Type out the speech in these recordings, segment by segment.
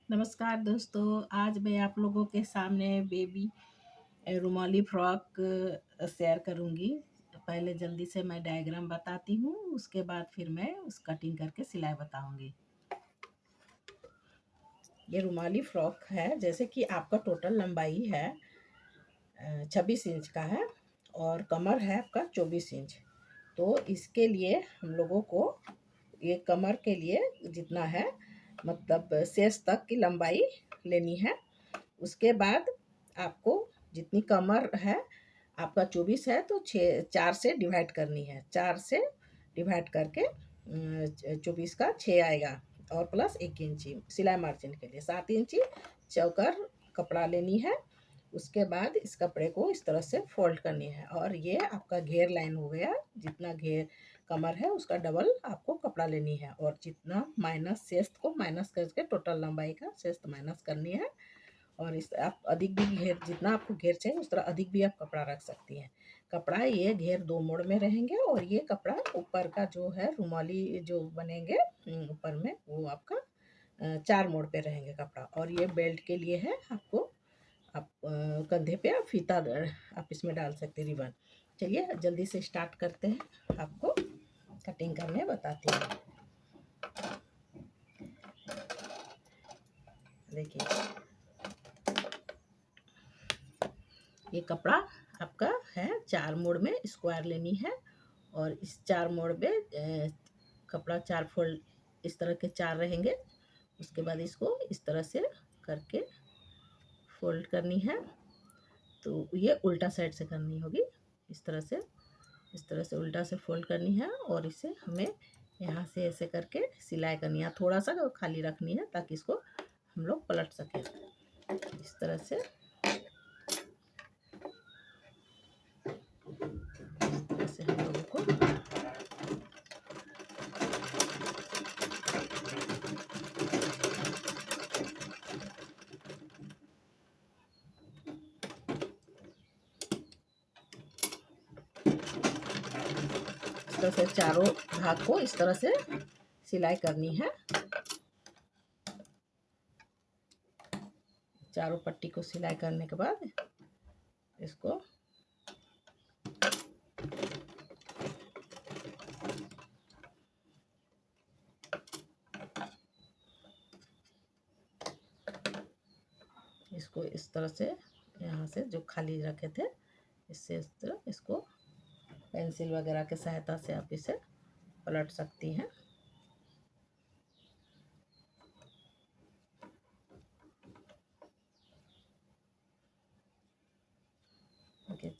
नमस्कार दोस्तों, आज मैं आप लोगों के सामने बेबी रुमाली फ्रॉक शेयर करूँगी। पहले जल्दी से मैं डायग्राम बताती हूँ, उसके बाद फिर मैं उस कटिंग करके सिलाई बताऊँगी। ये रुमाली फ्रॉक है, जैसे कि आपका टोटल लंबाई है 26 इंच का है और कमर है आपका 24 इंच। तो इसके लिए हम लोगों को ये कमर के लिए जितना है मतलब शेष तक की लंबाई लेनी है। उसके बाद आपको जितनी कमर है आपका 24 है तो 4 से डिवाइड करनी है। 4 से डिवाइड करके 24 का 6 आएगा और प्लस 1 इंची सिलाई मार्जिन के लिए 7 इंची चौकर कपड़ा लेनी है। उसके बाद इस कपड़े को इस तरह से फोल्ड करनी है और ये आपका घेर लाइन हो गया। जितना घेर कमर है उसका डबल आपको कपड़ा लेनी है और जितना माइनस शेष को माइनस करके टोटल लंबाई का शेष माइनस करनी है। और इस आप अधिक भी घेर जितना आपको घेर चाहिए उस तरह अधिक भी आप कपड़ा रख सकती हैं। कपड़ा ये घेर 2 मोड़ में रहेंगे और ये कपड़ा ऊपर का जो है रुमाली जो बनेंगे ऊपर में वो आपका 4 मोड़ पे रहेंगे कपड़ा। और ये बेल्ट के लिए है आपको आप कंधे पे आप फीता आप इसमें डाल सकते हैं रिबन। चलिए जल्दी से स्टार्ट करते हैं, आपको कटिंग करने बताती हूँ। देखिए ये कपड़ा आपका है 4 मोड़ में स्क्वायर लेनी है और इस 4 मोड़ में कपड़ा 4 फोल्ड इस तरह के 4 रहेंगे। उसके बाद इसको इस तरह से करके फोल्ड करनी है। तो ये उल्टा साइड से करनी होगी, इस तरह से उल्टा से फोल्ड करनी है और इसे हमें यहाँ से ऐसे करके सिलाई करनी है। थोड़ा सा खाली रखनी है ताकि इसको हम लोग पलट सकें। इस तरह से हम लोगों को इस तरह से चारों भाग को इस तरह से सिलाई करनी है। चारों पट्टी को सिलाई करने के बाद इसको इस तरह से यहाँ से जो खाली रखे थे इससे इस तरह इसको पेंसिल वगैरह के सहायता से आप इसे पलट सकती हैं।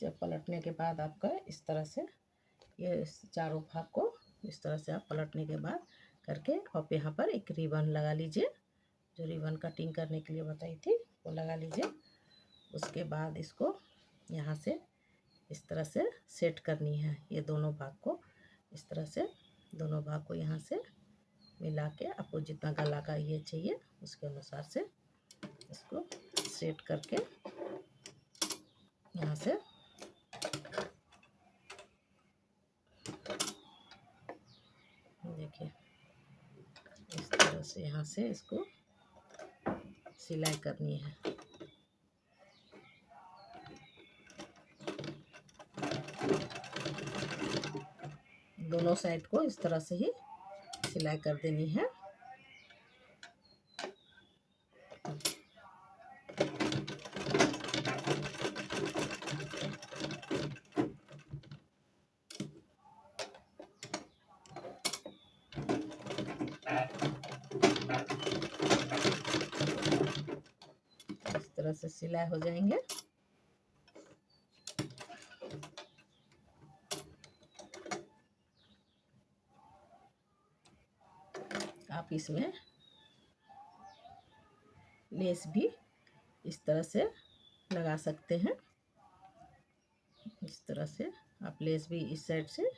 जब पलटने के बाद आपका इस तरह से ये चारों भाग को इस तरह से आप पलटने के बाद करके आप यहाँ पर एक रिबन लगा लीजिए। जो रिबन कटिंग करने के लिए बताई थी वो लगा लीजिए। उसके बाद इसको यहाँ से इस तरह से सेट करनी है। ये दोनों भाग को इस तरह से दोनों भाग को यहाँ से मिला के आपको जितना गला का ये चाहिए उसके अनुसार से इसको सेट करके यहाँ से देखिए इस तरह से यहाँ से इसको सिलाई करनी है। दोनों साइड को इस तरह से ही सिलाई कर देनी है। इस तरह से सिलाई हो जाएंगे। आप इसमें लेस भी इस तरह से लगा सकते हैं। इस तरह से आप लेस भी इस साइड से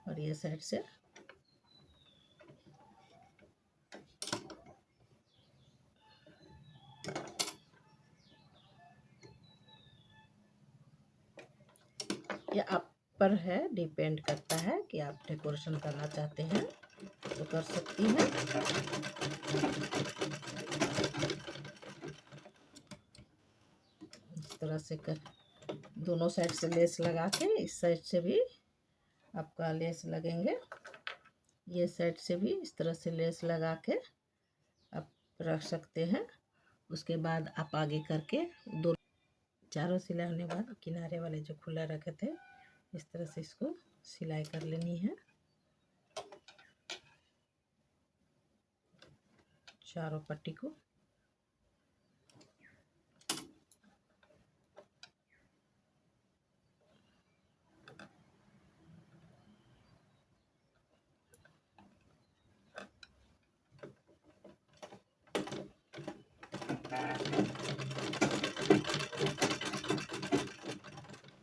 और ये साइड से ये आप पर है, डिपेंड करता है कि आप डेकोरेशन करना चाहते हैं तो कर सकती हैं। तरह से कर दोनों साइड से लेस लगा के, इस साइड से भी आपका लेस लगेंगे, ये साइड से भी इस तरह से लेस लगा के आप रख सकते हैं। उसके बाद आप आगे करके दो चारों सिलाई होने के बाद किनारे वाले जो खुला रखे थे इस तरह से इसको सिलाई कर लेनी है, चारों पट्टी को।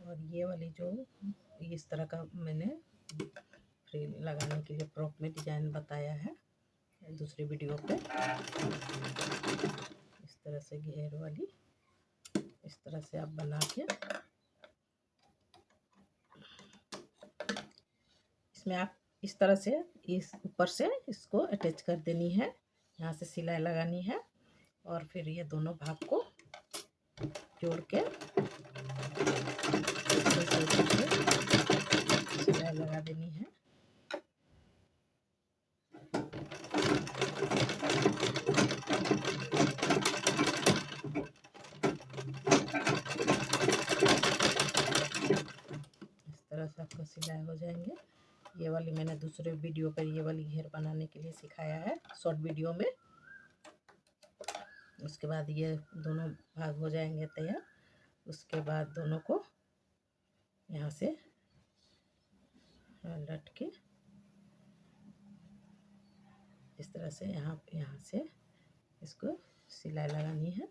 और ये वाली जो इस तरह का मैंने फ्रिल लगाने के लिए फ्रॉक में डिजाइन बताया है दूसरी वीडियो पे, इस तरह से घेर वाली इस तरह से आप बना के इसमें आप इस तरह से इस ऊपर से इसको अटैच कर देनी है, यहाँ से सिलाई लगानी है और फिर ये दोनों भाग को जोड़ के सिलाई लगा देनी है। इस तरह से आपका सिलाई हो जाएंगे। ये वाली मैंने दूसरे वीडियो पर ये वाली घेर बनाने के लिए सिखाया है शॉर्ट वीडियो में। उसके बाद ये दोनों भाग हो जाएंगे तैयार। उसके बाद दोनों को यहाँ से लट के इस तरह से यहाँ से इसको सिलाई लगानी है।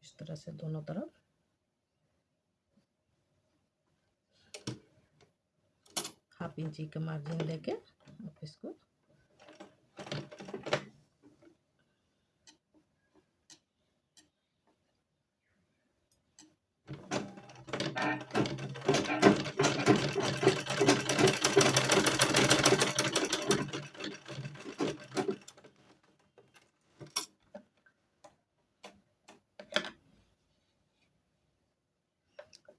इस तरह से दोनों तरफ ½ इंची का मार्जिन लेके आप इसको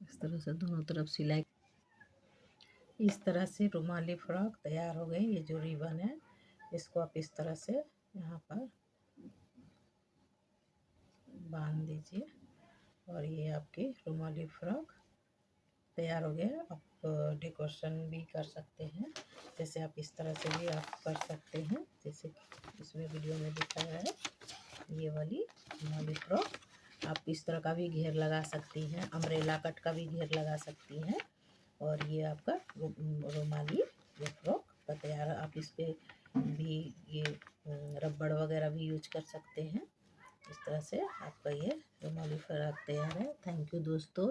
इस तरह से दोनों तरफ सिलाई। इस तरह से रुमाली फ्रॉक तैयार हो गई। ये जो रिबन है इसको आप इस तरह से यहाँ पर बांध दीजिए और ये आपकी रुमाली फ्रॉक तैयार हो गया। आप डेकोरेशन भी कर सकते हैं, जैसे आप इस तरह से भी आप कर सकते हैं जैसे इसमें वीडियो में दिखाया है। ये वाली रुमाली फ्रॉक आप इस तरह का भी घेर लगा सकती हैं, अम्ब्रेला कट का भी घेर लगा सकती हैं और ये आपका रुमाली ये फ्रॉक का तैयार। आप इस पर भी ये रबड़ वगैरह भी यूज कर सकते हैं। इस तरह से आपका ये रुमाली फ्रॉक तैयार है। थैंक यू दोस्तों।